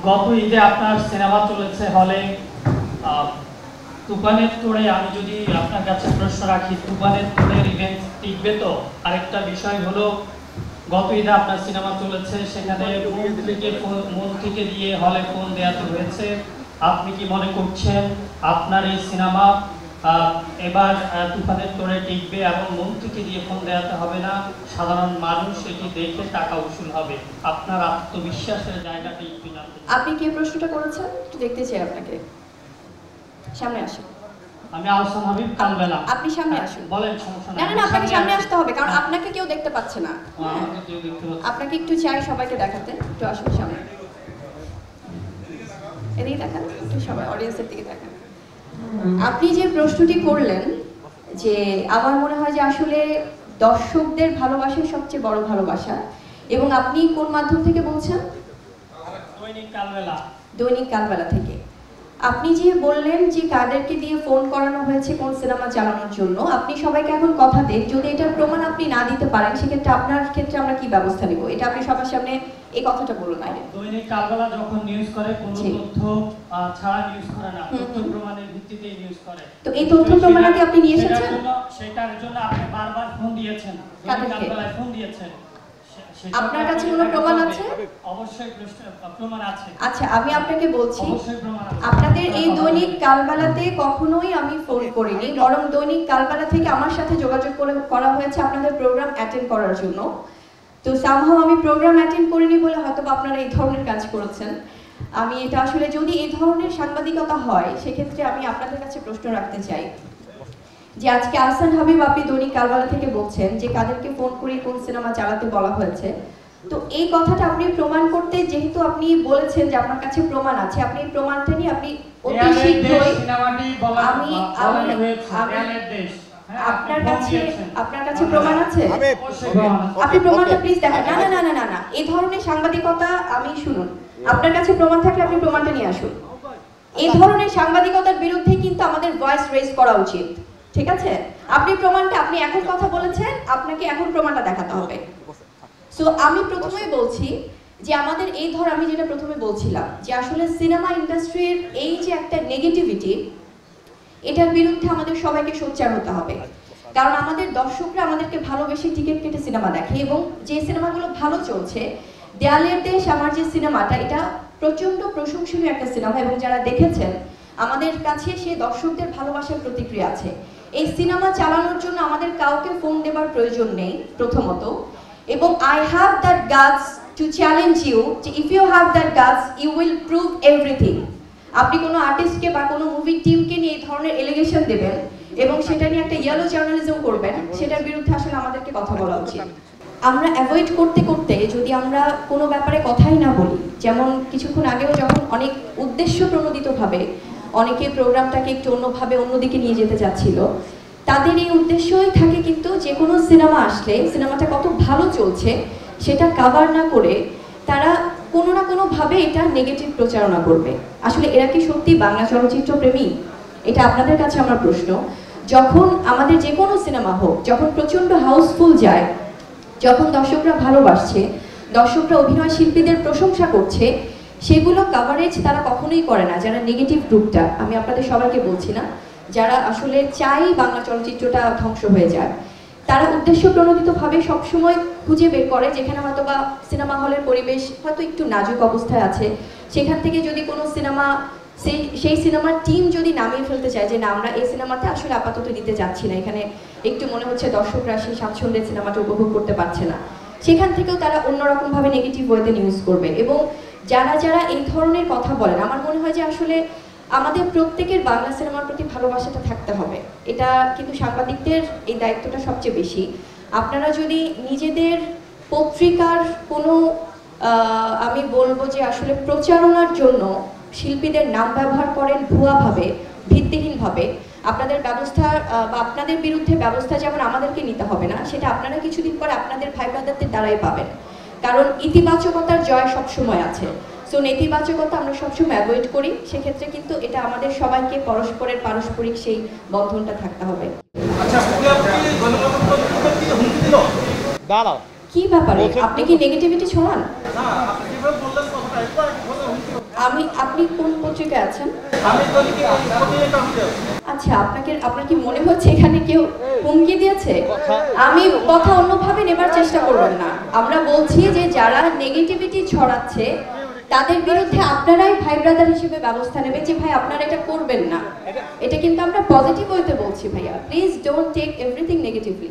গত ঈদে আপনার সিনেমা চলেছে হলে তুফানের তোড়ে। আমি যদি আপনার কাছে প্রশ্ন রাখি, তুফানের তোড়ের ইভেন্ট টিকবে তো? আরেকটা বিষয় হলো, গত ঈদে আপনার সিনেমা চলেছে, সেখানে মন থেকে দিয়ে হলে ফোন দেওয়াতে হয়েছে। আপনি কি মনে করছেন আপনার এই সিনেমা এবার তুফানের তোড়ে টিকবে এবং মন থেকে দিয়ে ফোন দেওয়াতে হবে না, সাধারণ মানুষ এটি দেখে টাকা উসুল হবে? আপনার আত্মবিশ্বাসের জায়গাটা একটু জানতে চাই। আপনি কি প্রশ্নটা করেছেন একটু দেখতে চাই আপনাকে। সামনে আসুন। আমি আহসান হাবিব, কালবেলা। আপনি সামনে আসুন। বলেন, সমস্যা না না না, আপনাকে সামনে আসতে হবে, কারণ আপনাকে কেউ দেখতে পাচ্ছে না। আমাকে কেউ দেখতে পাচ্ছে। আপনাকে একটু চাই সবাইকে দেখাতে, একটু আসুন সামনে। এদিকে দেখান, একটু সবাই অডিয়েন্সের দিকে দেখান। আপনি যে প্রশ্নটি করলেন, যে আমার মনে হয় যে আসলে দর্শকদের ভালোবাসাই সবচেয়ে বড় ভালোবাসা, এবং আপনি কোন মাধ্যম থেকে বলছেন? দৈনিক কালবেলা। দৈনিক কালবেলা থেকে। আপনি যে বললেন যে কাদেরকে দিয়ে ফোন করানো হয়েছে কোন সিনেমা চালানোর জন্য, আপনি সবাইকে এখন কথা দেন, যদি এটার প্রমাণ আপনি না দিতে পারেন সেক্ষেত্রে আপনার ক্ষেত্রে আমরা কি ব্যবস্থা নিব, এটা আপনি সবার সামনে এই কথাটা বলুন আগে। দৈনিক কালবেলা যখন নিউজ করে, কোনো তথ্য ছাড়া নিউজ করে না, তথ্য প্রমাণের ভিত্তিতেই নিউজ করে। তো এই তথ্য প্রমাণাদি আপনি নিয়ে এসেছেন? সেটার জন্য আপনি বারবার ফোন দিয়েছেন, দৈনিক কালবেলায় ফোন দিয়েছেন। আপনার কাছে কোনো প্রমাণ আছে? অবশ্যই প্রমাণ আছে। আচ্ছা, আমি আপনাকে বলছি, অবশ্যই প্রমাণ আছে। আপনাদের এই দৈনিক কালবেলাতে কখনোই আমি ফোন করিনি, বরং দৈনিক কালবেলা থেকে আমার সাথে যোগাযোগ করা হয়েছে আপনাদের প্রোগ্রাম অ্যাটেন্ড করার জন্য। তো সামহাও আমি প্রোগ্রাম অ্যাটেন্ড করিনি বলে হয়তো আপনারা এই ধরনের কাজ করেছেন। আমি এটা আসলে, যদি এই ধরনের সাংবাদিকতা হয় সেক্ষেত্রে আমি আপনাদের কাছে প্রশ্ন রাখতে চাই যে আজকে আহসান হাবিব, আপনি দৈনিক কালবেলা থেকে বলছেন যে কাদেরকে ফোন করে কোন সিনেমা চালাতে বলা হয়েছে, তো এই কথাটা আপনি প্রমাণ করতে, যেহেতু আপনি বলেছেন যে আপনার কাছে প্রমাণ আছে, আপনি এই প্রমাণটা নিয়ে আপনি অতি শীঘ্রই আপনার কাছে প্রমাণ আছে, আপনি প্রমাণটা প্লিজ দেখান। না না না না না, এই ধরনের সাংবাদিকতা আমি, শুনুন, আপনার কাছে প্রমাণ থাকলে আপনি প্রমাণটা নিয়ে আসুন। এই ধরনের সাংবাদিকতার বিরুদ্ধে কিন্তু আমাদের ভয়েস রেজ করা উচিত, ঠিক আছে? আপনি প্রমাণটা, আপনি এখন কথা বলেছেন, আপনাকে এখন প্রমাণটা দেখাতে হবে। সো আমি প্রথমেই বলছি যে আমাদের এই আমি যেটা প্রথমে বলছিলাম যে আসলে সিনেমা ইন্ডাস্ট্রির এই যে একটা নেগেটিভিটি, এটার বিরুদ্ধে আমাদের সবাইকে সোচ্চার হতে হবে। কারণ আমাদের দর্শকরা আমাদেরকে ভালোবেসে টিকিট কেটে সিনেমা দেখে, এবং যে সিনেমাগুলো ভালো চলছে, দেয়ালের দেশ আমার যে সিনেমাটা, এটা প্রচন্ড প্রশংসনীয় একটা সিনেমা, এবং যারা দেখেছেন আমাদের কাছে সে দর্শকদের ভালোবাসার প্রতিক্রিয়া আছে। এই সিনেমা চালানোর জন্য আমাদের কাউকে ফোন দেবার প্রয়োজন নেই প্রথমত, এবং I have that guts to challenge you, যে if you have that guts you will prove everything. আপনি কোনো আর্টিস্টকে বা কোনো মুভি টিমকে নিয়ে এই ধরনের এলিগেশন দেবেন এবং সেটা নিয়ে একটা ইয়েলো জার্নালিজম করবেন, সেটার বিরুদ্ধে আসলে আমাদেরকে কথা বলা উচিত। আমরা অ্যাভয়েড করতে করতে যদি আমরা কোনো ব্যাপারে কথাই না বলি, যেমন কিছুক্ষণ আগেও যখন অনেক উদ্দেশ্য প্রণোদিতভাবে অনেকে প্রোগ্রামটাকে একটু অন্যভাবে অন্যদিকে নিয়ে যেতে চাচ্ছিল, তাদের এই উদ্দেশ্যই থাকে কিন্তু যে কোনো সিনেমা আসলে সিনেমাটা কত ভালো চলছে সেটা কাভার না করে তারা কোনো না কোনোভাবে এটা নেগেটিভ প্রচারণা করবে। আসলে এরা কি সত্যি বাংলা চলচ্চিত্র প্রেমী? এটা আপনাদের কাছে আমার প্রশ্ন। যখন আমাদের যে কোনো সিনেমা হোক, যখন প্রচণ্ড হাউসফুল যায়, যখন দর্শকরা ভালোবাসছে, দর্শকরা অভিনয় শিল্পীদের প্রশংসা করছে, সেগুলো কাভারেজ তারা কখনোই করে না যারা নেগেটিভ গ্রুপটা, আমি আপনাদের সবাইকে বলছি না, যারা আসলে চাই বাংলা চলচ্চিত্রটা ধ্বংস হয়ে যায়, তারা উদ্দেশ্য প্রণোদিতভাবে সবসময় খুঁজে বের করে যেখানে হয়তো বা সিনেমা হলের পরিবেশ হয়তো একটু নাজুক অবস্থায় আছে, সেখান থেকে যদি কোনো সিনেমা সেই সিনেমার টিম যদি নামিয়ে ফেলতে চায় যে না, আমরা এই সিনেমাতে আসলে আপাতত দিতে যাচ্ছি না, এখানে একটু মনে হচ্ছে দর্শকরা সেই স্বাচ্ছন্দ্যে সিনেমাটা উপভোগ করতে পারছে না, সেখান থেকেও তারা অন্যরকমভাবে নেগেটিভ ওয়েতে নিউজ করবে। এবং যারা যারা এই ধরনের কথা বলেন, আমার মনে হয় যে আসলে আমাদের প্রত্যেকের বাংলা সিনেমার প্রতি ভালোবাসাটা থাকতে হবে। এটা কিন্তু সাংবাদিকদের এই দায়িত্বটা সবচেয়ে বেশি। আপনারা যদি নিজেদের পত্রিকার কোনো আমি বলবো যে আসলে প্রচারণার জন্য শিল্পীদের নাম ব্যবহার করেন ভুয়াভাবে, ভিত্তিহীনভাবে, আপনাদের ব্যবস্থা বা আপনাদের বিরুদ্ধে ব্যবস্থা যেমন আমাদেরকে নিতে হবে না, সেটা আপনারা কিছুদিন পর আপনাদের ভাই ব্রাদারদের দ্বারাই পাবেন। কারণ ইতিবাচকতার জয় সবসময় আছে। সো নেতিবাচকতা আমরা সবসময় অ্যাভয়েড করি, সেক্ষেত্রে কিন্তু এটা আমাদের সবাইকে পরস্পরের পারস্পরিক সেই বন্ধনটা থাকতে হবে। কি ব্যাপারে আপনি কি নেগেটিভিটি ছড়ান? আপনি কোন পত্রিকায় আছেন? আমি তো আচ্ছা, আপনার কি মনে হচ্ছে এখানে কেউ হুমকি দিয়েছে? আমি কথা অন্যভাবে নেবার চেষ্টা করবেন না। আমরা বলছি যে যারা নেগেটিভিটি ছড়াচ্ছে তাদের বিরুদ্ধে আপনারাই ভাই ব্রাদার হিসেবে ব্যবস্থা নেবেন, যে ভাই আপনারা এটা করবেন না। এটা কিন্তু আমরা পজিটিভ ওয়েতে বলছি ভাইয়া, please don't take everything negatively.